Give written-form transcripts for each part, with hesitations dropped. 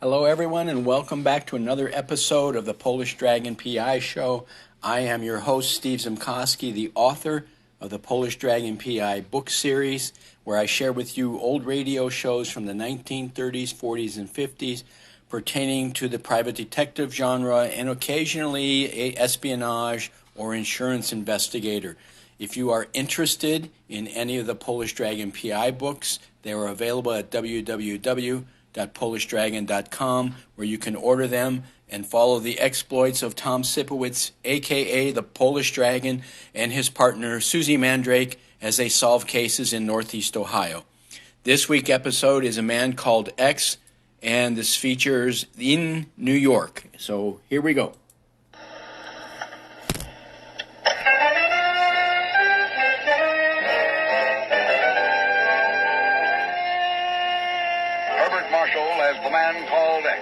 Hello, everyone, and welcome back to another episode of the Polish Dragon PI Show. I am your host, Steve Zimkowski, the author of the Polish Dragon PI book series, where I share with you old radio shows from the 1930s, 40s, and 50s pertaining to the private detective genre and occasionally espionage or insurance investigator. If you are interested in any of the Polish Dragon PI books, they are available at www.polishdragon.com, where you can order them and follow the exploits of Tom Sipowicz, a.k.a. the Polish Dragon, and his partner Susie Mandrake as they solve cases in Northeast Ohio. This week's episode is A Man Called X, and this features in New York. So here we go. As The Man Called X.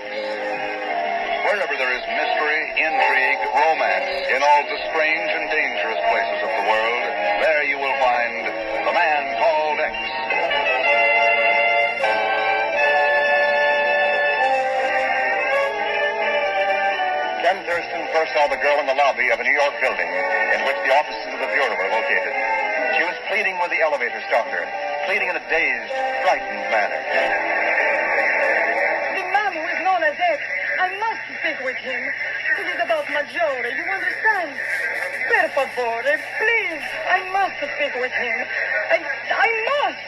Wherever there is mystery, intrigue, romance, in all the strange and dangerous places of the world, there you will find The Man Called X. Ken Thurston first saw the girl in the lobby of a New York building in which the offices of the Bureau were located. She was pleading with the elevator stalker, pleading in a dazed, frightened manner. I must speak with him. It is about Maggiore, you understand? Per favore, please. I must speak with him. I must.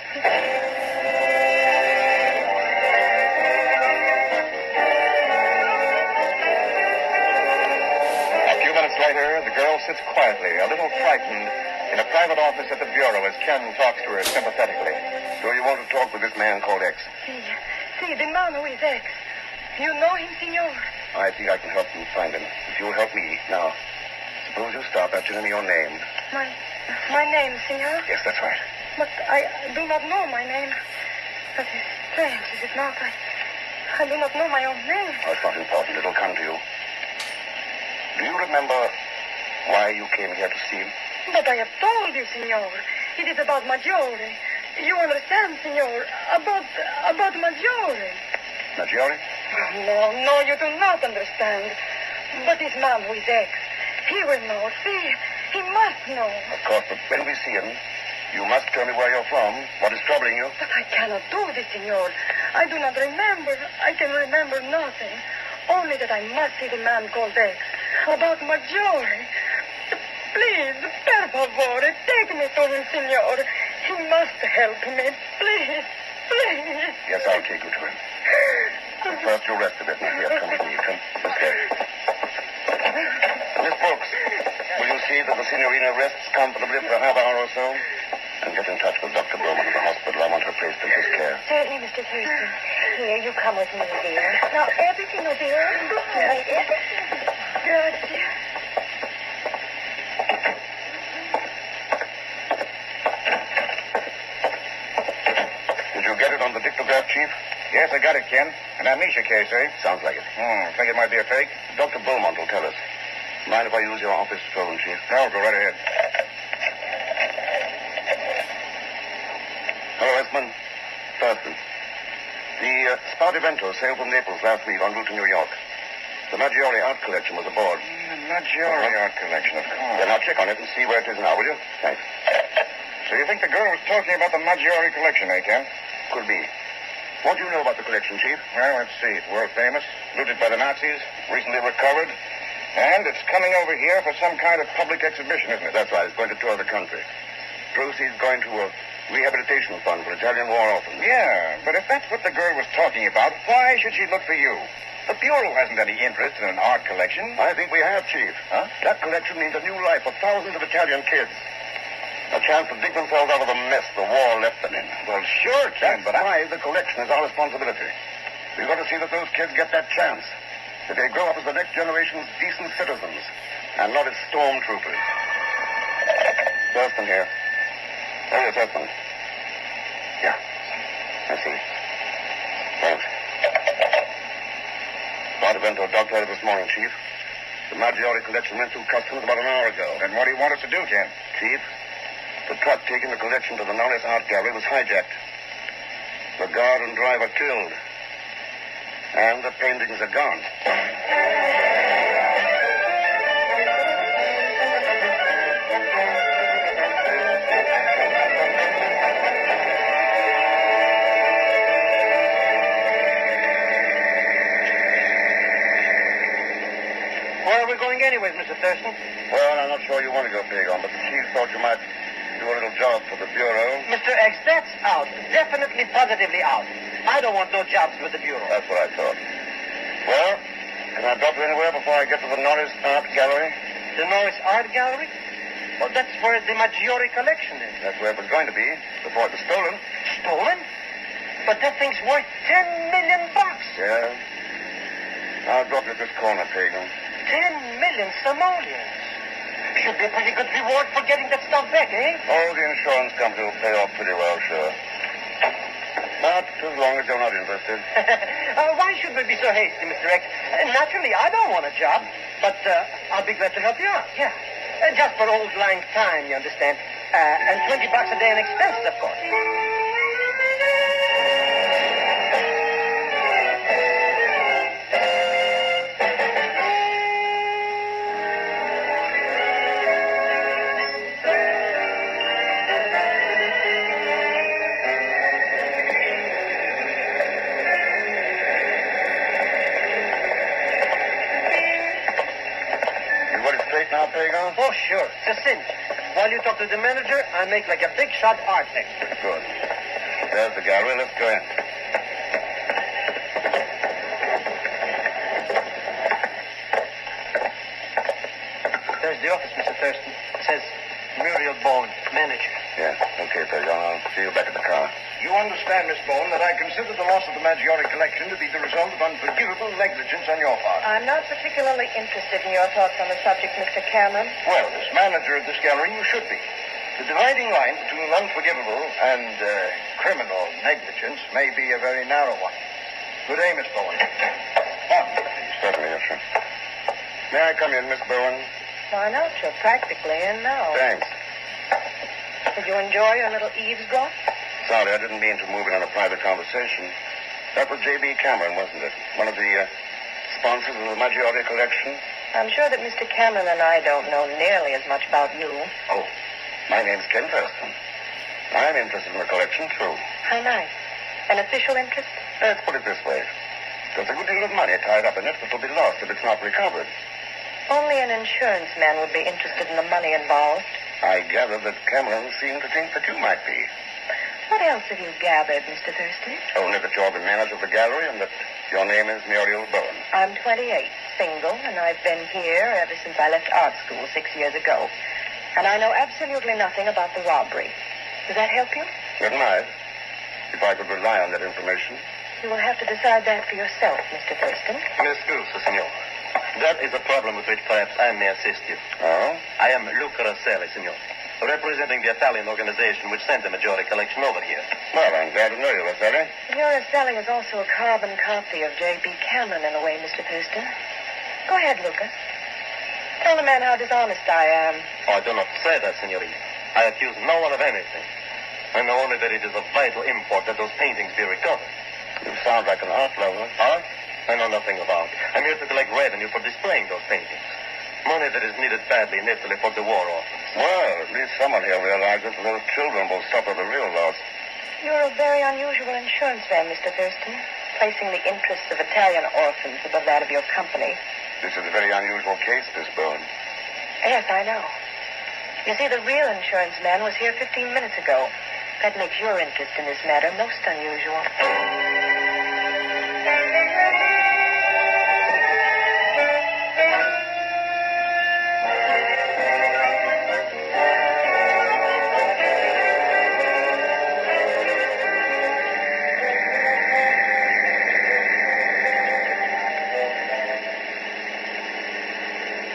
A few minutes later, the girl sits quietly, a little frightened, in a private office at the Bureau as Ken talks to her sympathetically. So you want to talk with this man called X? See, the man who is X. You know him, senor? I think I can help you find him. If you'll help me. Now, suppose you start by telling me your name. My name, senor? Yes, that's right. But I do not know my name. That is strange, is it not? I do not know my own name. Oh, it's not important. It'll come to you. Do you remember why you came here to see him? But I have told you, senor. It is about Maggiore. You understand, senor? About Maggiore. Maggiore? No, you do not understand. But this man who is X, he will know. See, he must know. Of course, but when we see him, you must tell me where you're from, what is troubling you. But I cannot do this, senor. I do not remember. I can remember nothing. Only that I must see the man called X. About Maggiore. Please, per favore, take me to him, senor. He must help me. Please. Yes, I'll take you to him. But first, you rest a bit. Now, here, come with me. Come, this way. Miss Brooks, will you see that the signorina rests comfortably for a half hour or so? And get in touch with Dr. Bowman at the hospital. I want her placed in his care. Certainly, Mr. Thurston. Here, you come with me, dear. Now, everything will be all right. Good. Did you get it on the dictograph, Chief? Yes, I got it, Ken. An amnesia case, eh? Sounds like it. Think it might be a fake? Dr. Beaumont will tell us. Mind if I use your office phone, Chief? No, go right ahead. Hello, Esmond. Thurston. The Spartivento sailed from Naples last week en route to New York. The Maggiore art collection was aboard. The Maggiore art collection, of course. Then I'll check on it and see where it is now, will you? Thanks. So you think the girl was talking about the Maggiore collection, eh, Ken? Could be. What do you know about the collection, Chief? Well, let's see. It's world famous, looted by the Nazis, recently recovered, and it's coming over here for some kind of public exhibition, isn't it? That's right. It's going to tour the country. Proceeds going to a rehabilitation fund for Italian war orphans. Yeah, but if that's what the girl was talking about, why should she look for you? The Bureau hasn't any interest in an art collection. I think we have, Chief. Huh? That collection means a new life for thousands of Italian kids. A chance to dig themselves out of the mess the war left them in. Well, sure, Ken, That's why the collection is our responsibility. We've got to see that those kids get that chance. That they grow up as the next generation's decent citizens and not as stormtroopers. Thurston here. Oh, yes, Thurston. Yeah. I see. Thanks. Spartivento docked out this morning, Chief. The Maggiore collection went through customs about an hour ago. Then what do you want us to do, Ken? Chief, the truck taking the collection to the Knowles Art Gallery was hijacked. The guard and driver killed. And the paintings are gone. Where are we going anyways, Mr. Thurston? Well, I'm not sure you want to go, Pagon, but the chief thought you might do a little job for the Bureau. Mr. X, that's out. Definitely, positively out. I don't want no jobs with the Bureau. That's what I thought. Well, can I drop you anywhere before I get to the Norris Art Gallery? The Norris Art Gallery? Well, that's where the Maggiore collection is. That's where it was going to be before it was stolen. Stolen? But that thing's worth $10 million. Yeah. I'll drop you at this corner, Pagan. 10 million simoleons. Should be a pretty good reward for getting that stuff back, eh? Oh, the insurance company will pay off pretty well, sure. But as long as you're not interested. Why should we be so hasty, Mr. X? Naturally, I don't want a job, but I'll be glad to help you out, yeah. Just for old lang time, you understand. And $20 a day in expenses, of course. Now, Pagan? Oh, sure. It's a cinch. While you talk to the manager, I make like a big shot art expert. Good. There's the gallery. Let's go in. There's the office, Mr. Thurston. It says Muriel Bowen, manager. Yeah. Okay, Pagan. I'll see you back at the car. You understand, Miss Bowen, that I consider the loss of the Maggiore collection to be the result of unforgivable negligence on your part. I'm not particularly interested in your thoughts on the subject, Mr. Cameron. Well, as manager of this gallery, you should be. The dividing line between unforgivable and criminal negligence may be a very narrow one. Good day, Miss Bowen. On, please. Certainly, yes, sir. May I come in, Miss Bowen? Why not? You're practically in now. Thanks. Did you enjoy your little eavesdrop? Sorry, I didn't mean to move in on a private conversation. That was J.B. Cameron, wasn't it? One of the sponsors of the Maggiore collection? I'm sure that Mr. Cameron and I don't know nearly as much about you. Oh, my name's Ken Thurston. I'm interested in the collection, too. How nice. An official interest? Let's put it this way. There's a good deal of money tied up in it that will be lost if it's not recovered. Only an insurance man would be interested in the money involved. I gather that Cameron seemed to think that you might be. What else have you gathered, Mr. Thurston? Only that you're the manager of the gallery and that your name is Muriel Bowen. I'm 28, single, and I've been here ever since I left art school 6 years ago. And I know absolutely nothing about the robbery. Does that help you? It might, if I could rely on that information. You will have to decide that for yourself, Mr. Thurston. Miss Scusa, senor. That is a problem with which perhaps I may assist you. Oh? I am Luca Rosselli, senor, representing the Italian organization which sent the Maggiore collection over here. Well, I'm glad to know you, Rosselli. Your Rosselli is also a carbon copy of J.B. Cameron in a way, Mr. Thurston. Go ahead, Lucas. Tell the man how dishonest I am. Oh, I do not say that, senorita. I accuse no one of anything. I know only that it is of vital import that those paintings be recovered. You sound like an art lover. Art? I know nothing about. I'm here to collect revenue for displaying those paintings. Money that is needed badly in Italy for the war orphans. Well, at least someone here realizes that those children will suffer the real loss. You're a very unusual insurance man, Mr. Thurston, placing the interests of Italian orphans above that of your company. This is a very unusual case, Miss Bowen. Yes, I know. You see, the real insurance man was here 15 minutes ago. That makes your interest in this matter most unusual.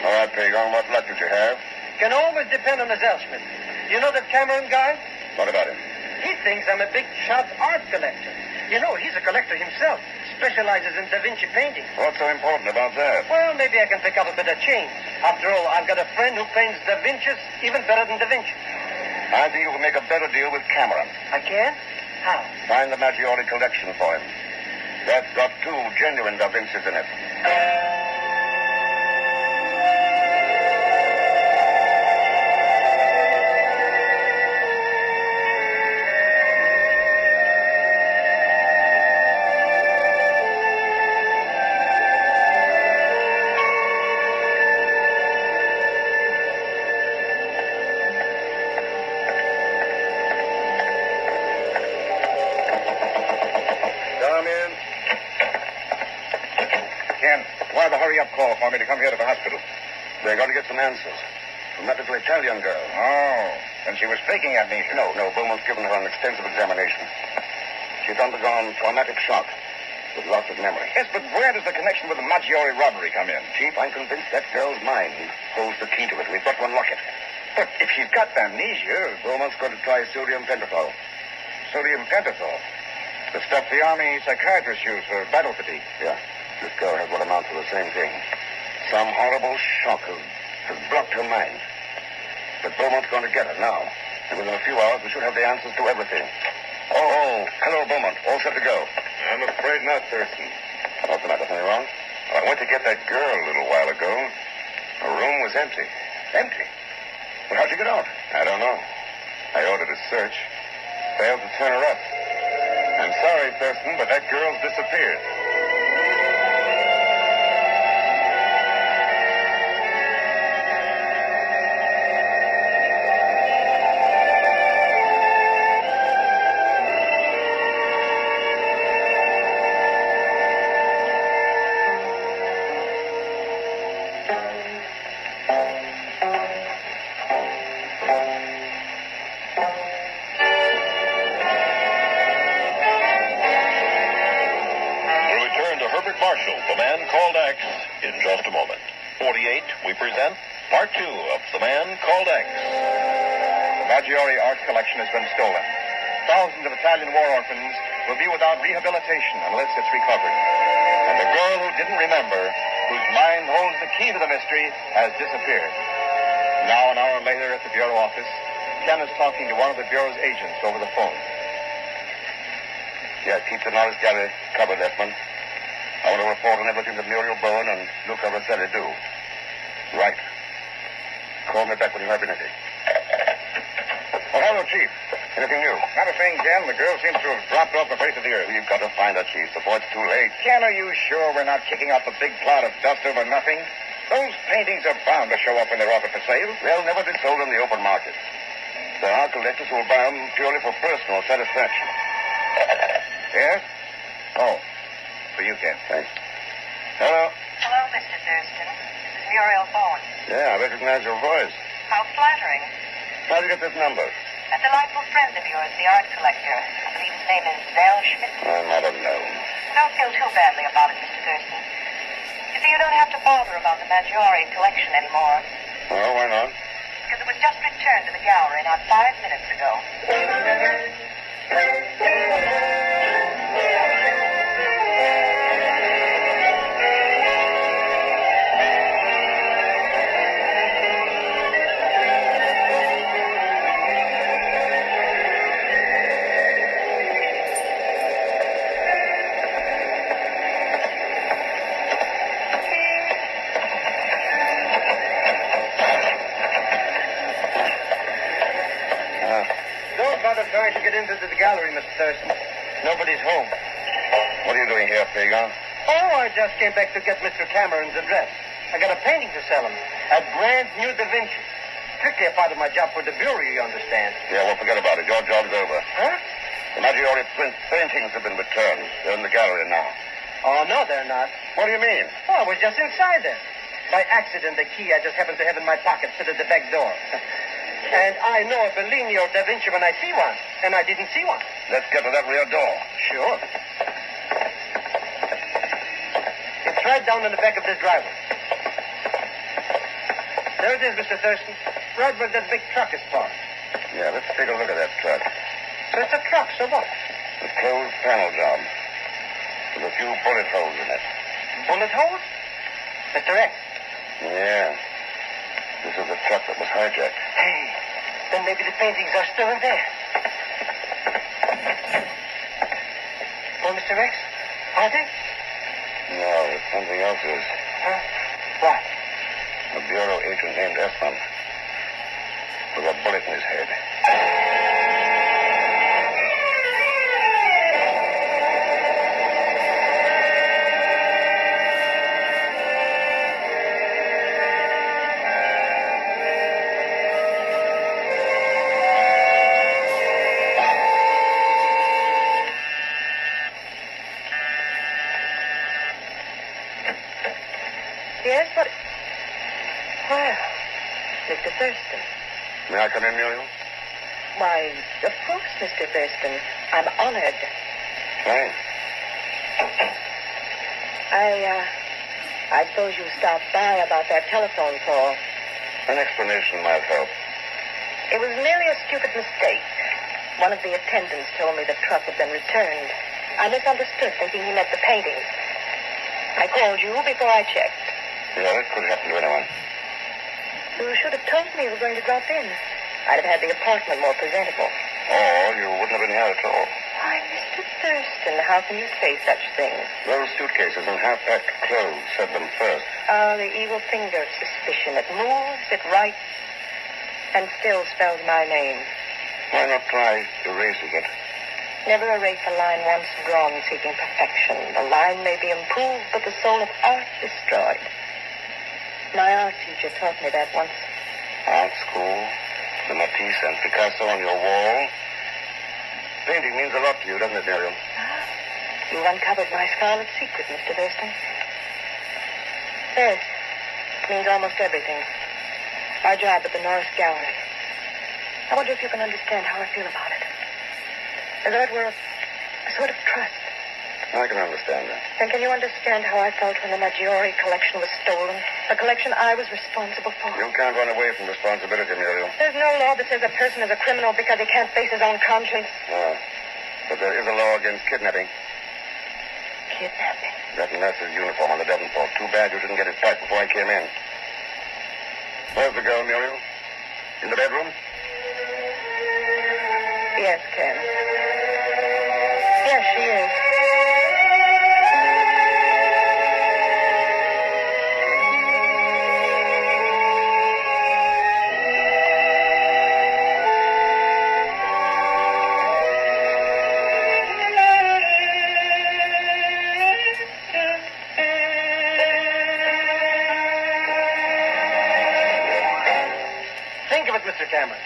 All right, Pagon, what luck did you have? Can always depend on the Zellschmidt. You know that Cameron guy? What about him? He thinks I'm a big shot art collector. You know, he's a collector himself. Specializes in Da Vinci painting. What's so important about that? Well, maybe I can pick up a bit of change. After all, I've got a friend who paints Da Vinci's even better than Da Vinci. I think you can make a better deal with Cameron. I can? How? Find the Maggiore collection for him. That's got 2 genuine Da Vinci's in it. Come in. Ken, why the hurry-up call for me to come here to the hospital? They're going to get some answers from that little Italian girl. Oh, and she was faking amnesia. No, Beaumont's given her an extensive examination. She's undergone traumatic shock with lots of memory. Yes, but where does the connection with the Maggiore robbery come in? Chief, I'm convinced that girl's mind holds the key to it. We've got to unlock it. But if she's got amnesia... Beaumont's going to try sodium pentothal. Sodium pentothal? The stuff the Army psychiatrists use for battle fatigue. Yeah. This girl has what amounts to the same thing. Some horrible shock has blocked her mind. But Beaumont's going to get her now. And within a few hours, we should have the answers to everything. Oh, hello, Beaumont. All set to go. I'm afraid not, Thurston. What's the matter? Something wrong? I went to get that girl a little while ago. Her room was empty. Empty? Well, how'd you get out? I don't know. I ordered a search. Failed to turn her up. I'm sorry, Thurston, but that girl's disappeared. Marshall, The Man Called X, in just a moment. 48, we present Part 2 of The Man Called X. The Maggiore art collection has been stolen. Thousands of Italian war orphans will be without rehabilitation unless it's recovered. And the girl who didn't remember, whose mind holds the key to the mystery, has disappeared. Now, an hour later at the Bureau office, Ken is talking to one of the Bureau's agents over the phone. Yeah, keep the Norris Gallery covered, Edmund. I want to report on everything that Muriel Bowen and Luca Rosselli do. Right. Call me back when you have anything. Oh, hello, Chief. Anything new? Not a thing, Ken. The girl seems to have dropped off the face of the earth. You've got to find her, Chief, before it's too late. Ken, are you sure we're not kicking up a big cloud of dust over nothing? Those paintings are bound to show up when they're offered for sale. They'll never be sold in the open market. There are collectors who will buy them purely for personal satisfaction. Yes? Oh. For you, Ken. Thanks. Hello. Hello, Mr. Thurston. This is Muriel Bowen. Yeah, I recognize your voice. How flattering. How'd you get this number? A delightful friend of yours, the art collector. I believe his name is Val Schmidt. I'm not unknown. Don't feel too badly about it, Mr. Thurston. You see, you don't have to bother about the Maggiore collection anymore. Oh, why not? Because it was just returned to the gallery not 5 minutes ago. Trying to get into the gallery, Mr. Thurston. Nobody's home. What are you doing here, Fagan? Oh, I just came back to get Mr. Cameron's address. I got a painting to sell him. A brand new Da Vinci. Strictly a part of my job for the Bureau, you understand. Yeah, well, forget about it. Your job's over. Huh? The Maggiore paintings have been returned. They're in the gallery now. Oh, no, they're not. What do you mean? Oh, I was just inside there. By accident, the key I just happened to have in my pocket fitted the back door. And I know a Bellini or Da Vinci when I see one, and I didn't see one. Let's get to that rear door. Sure. It's right down in the back of this driveway. There it is, Mr. Thurston. Right where that big truck is parked. Yeah, let's take a look at that truck. So it's a truck, so what? A closed panel job. With a few bullet holes in it. Bullet holes? Mr. X. Yeah. This is the truck that was hijacked. Hey, then maybe the paintings are still in there. Well, Mr. X, Are they? No, it's something else is. Huh? What? A bureau agent named Esmond with a bullet in his head. Yes, but... Well, Mr. Thurston. May I come in, Muriel? Why, of course, Mr. Thurston. I'm honored. Thanks. I suppose you stopped by about that telephone call. An explanation might help. It was merely a stupid mistake. One of the attendants told me the truck had been returned. I misunderstood, thinking he meant the painting. I called you before I checked. Yeah, that could happen to anyone. You should have told me you were going to drop in. I'd have had the apartment more presentable. Or you wouldn't have been here at all. Why, Mr. Thurston, how can you say such things? Those suitcases and half-packed clothes said them first. Ah, the evil finger of suspicion. It moves, it writes, and still spells my name. Why not try erasing it? Never erase a line once drawn seeking perfection. The line may be improved, but the soul of art destroyed. My art teacher taught me that once. Art school, the Matisse and Picasso on your wall. Painting means a lot to you, doesn't it, Miriam? You've uncovered my scarlet secret, Mr. Thurston. Yes, it means almost everything. My job at the Norris Gallery. I wonder if you can understand how I feel about it. As though it were a sort of trust. I can understand that. And can you understand how I felt when the Maggiore collection was stolen? A collection I was responsible for. You can't run away from responsibility, Muriel. There's no law that says a person is a criminal because he can't face his own conscience. No. But there is a law against kidnapping. Kidnapping? That nurse's uniform on the Devonport. Too bad you didn't get it back before I came in. Where's the girl, Muriel? In the bedroom? Yes, Ken. Yes, she is. Think of it, Mr. Cameron.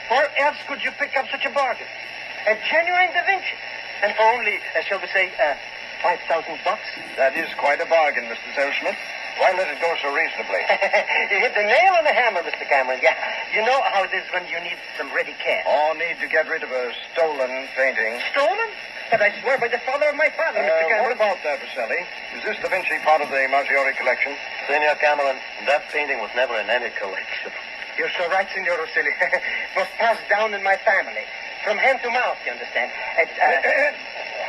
Where else could you pick up such a bargain? A genuine Da Vinci. And for only, shall we say, $5,000? That is quite a bargain, Mr. Zellschmidt. Why let it go so reasonably? You hit the nail on the hammer, Mr. Cameron. Yeah, you know how it is when you need some ready cash. Or need to get rid of a stolen painting. Stolen? But I swear by the father of my father, Mr. Cameron. What about that, Roselli? Is this Da Vinci part of the Maggiore collection? Senor Cameron, that painting was never in any collection. You're so right, Signor Rosselli. It was passed down in my family. From hand to mouth, you understand.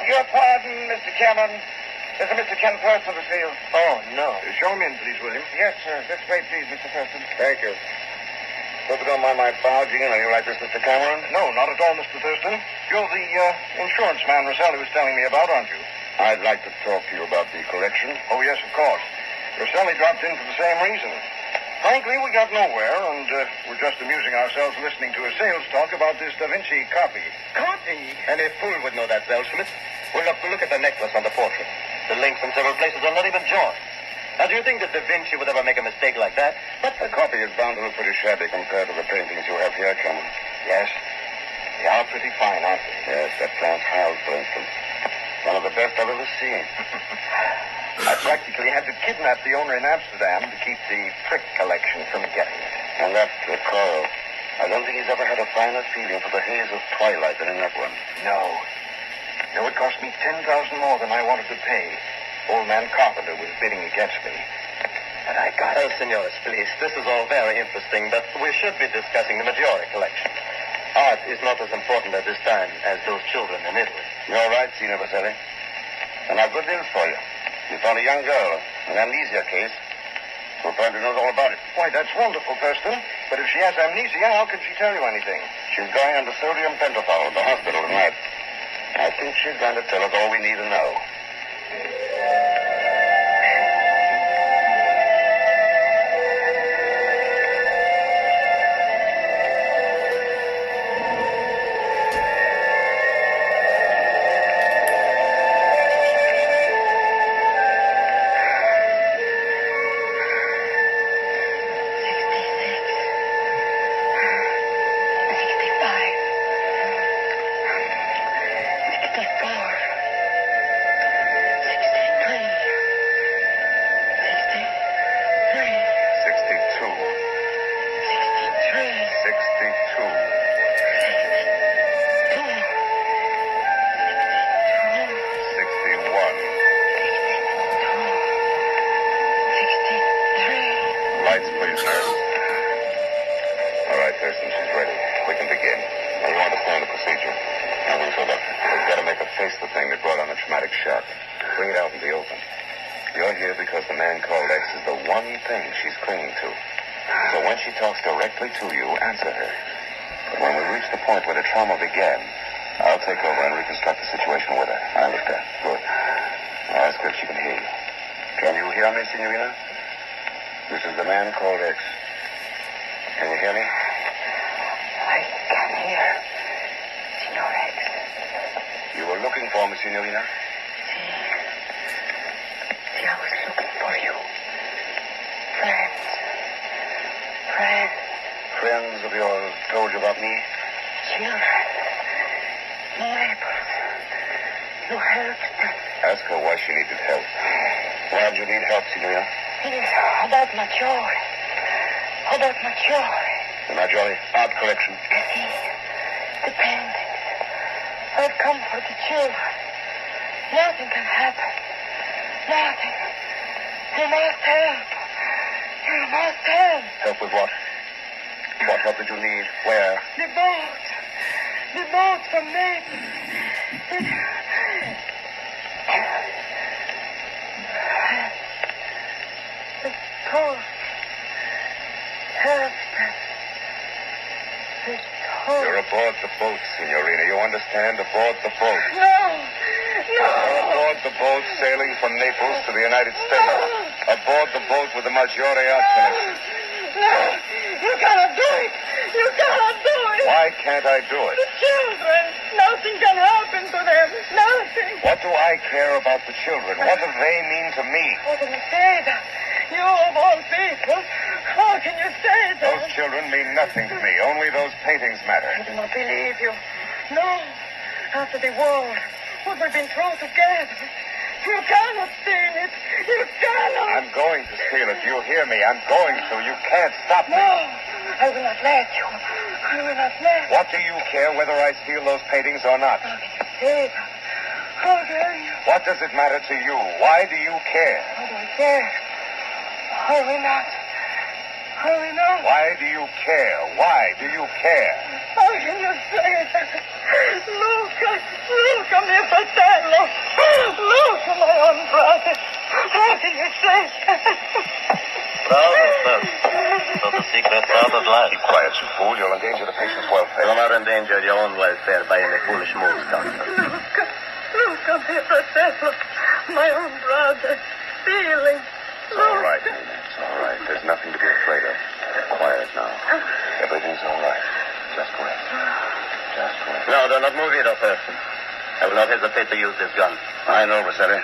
Your pardon, Mr. Cameron. There's a Mr. Ken Thurston to see you. Oh, no. Show him in, please, William. Yes, sir. This way, please, Mr. Thurston. Thank you. Hope you don't mind my barging in on you like this, Mr. Cameron. No, not at all, Mr. Thurston. You're the insurance man Roselli was telling me about, aren't you? I'd like to talk to you about the collection. Oh, yes, of course. Roselli dropped in for the same reason. Frankly, we got nowhere, and we're just amusing ourselves listening to a sales talk about this Da Vinci copy. Copy? Any fool would know that, Zellschmidt. Well, look at the necklace on the portrait. The links in several places are not even joined. Now, do you think that Da Vinci would ever make a mistake like that? But the copy is bound to look pretty shabby compared to the paintings you have here, Cameron. Yes. They are pretty fine, aren't they? Yes, that Clarence Hiles, for instance. One of the best I've ever seen. I practically had to kidnap the owner in Amsterdam to keep the trick collection from getting it. And that Coral. I don't think he's ever had a finer feeling for the haze of twilight than in that one. No. No, it cost me $10,000 more than I wanted to pay. Old man Carpenter was bidding against me. And I got it. Oh, senores, please. This is all very interesting, but we should be discussing the Maggiore collection. Art is not as important at this time as those children in Italy. You're right, Signor Vaselli. And I've good news for you. You found a young girl, an amnesia case, who apparently knows all about it. Why, that's wonderful, Thurston. But if she has amnesia, how can she tell you anything? She's going under sodium pentothal at the hospital tonight. I think she's going to tell us all we need to know. What does it matter to you? Why do you care? I don't care. Are we not? Are we not? Why do you care? Why do you care? How can you say that? Look, mi fratello. Look, my own brother. How can you say that? Proud, sir. So the secret's out at last. Be quiet, you fool. You'll endanger the patient's welfare. You'll not endanger your own welfare by any foolish moves, doctor. Look, mi fratello. My own brother. Feeling. It's all right, Nina. It's all right. There's nothing to be afraid of. Quiet now. Everything's all right. Just rest. Just rest. No, do not move here, doctor. I will not hesitate to use this gun. I know, Rossetti.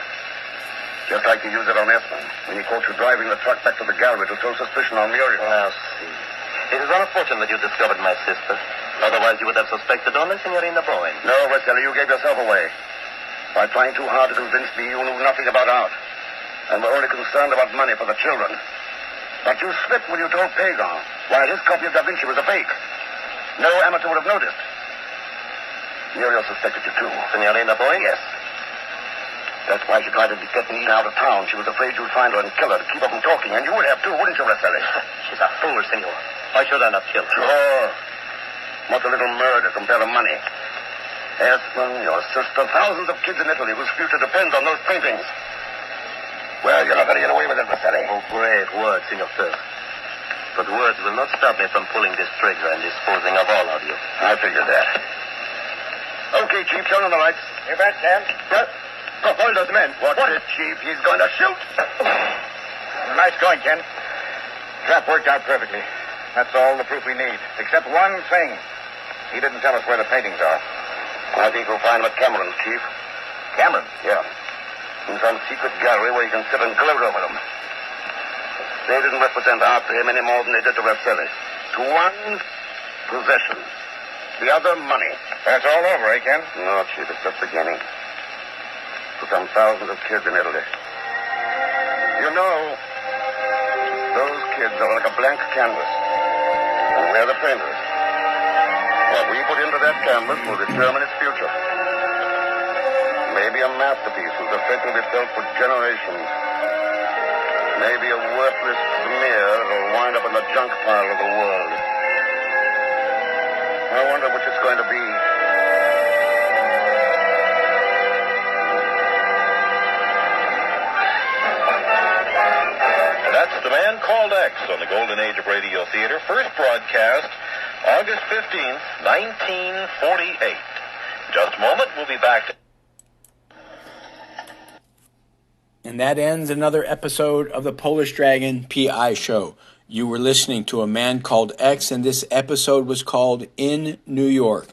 Just like you used it on Esmond when he caught you driving the truck back to the gallery to throw suspicion on Muriel. I see. It is unfortunate that you discovered my sister. Otherwise, you would have suspected only Signorina Bowen. No, Rossetti, you gave yourself away. By trying too hard to convince me you knew nothing about art. And were only concerned about money for the children. But you slipped when you told Pagan why his copy of Da Vinci was a fake. No amateur would have noticed. Muriel suspected you too. Signorina Bowen? Yes. That's why she tried to get me out of town. She was afraid you'd find her and kill her to keep her from talking. And you would have too, wouldn't you, Rossetti? She's a fool, senor. Why should I not kill her? Sure. What's a little murder compared to money? Esmond, your sister, thousands of kids in Italy whose future depends on those paintings. Well, you're not going to get away with it, Rossetti. Oh, great words, Senor First. But words will not stop me from pulling this trigger and disposing of all of you. I figured that. Okay, Chief, turn on the lights. You bet, Sam. Yes. Hold those men. Watch it, Chief. He's going to shoot. Nice going, Ken. Trap worked out perfectly. That's all the proof we need. Except one thing. He didn't tell us where the paintings are. I think we'll find them at Cameron's, Chief. Cameron? Yeah. In some secret gallery where you can sit and gloat over them. They didn't represent art to him any more than they did to Rosselli. To one, possession. The other, money. That's all over, eh, Ken? No, Chief, it's just beginning. For some thousands of kids in Italy. You know, those kids are like a blank canvas. And we're the painters. What we put into that canvas will determine its future. Maybe a masterpiece whose effect will be felt for generations. Maybe a worthless smear that'll wind up in the junk pile of the world. I wonder which it's going to be. And that's The Man Called X on the Golden Age of Radio Theater. First broadcast August 15th, 1948. Just a moment, we'll be back. And that ends another episode of the Polish Dragon PI Show. You were listening to A Man Called X, and this episode was called In New York.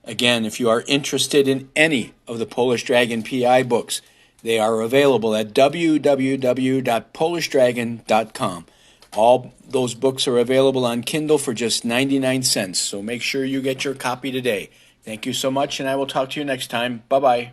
Again, if you are interested in any of the Polish Dragon PI books, they are available at www.polishdragon.com. All those books are available on Kindle for just 99 cents, so make sure you get your copy today. Thank you so much, and I will talk to you next time. Bye-bye.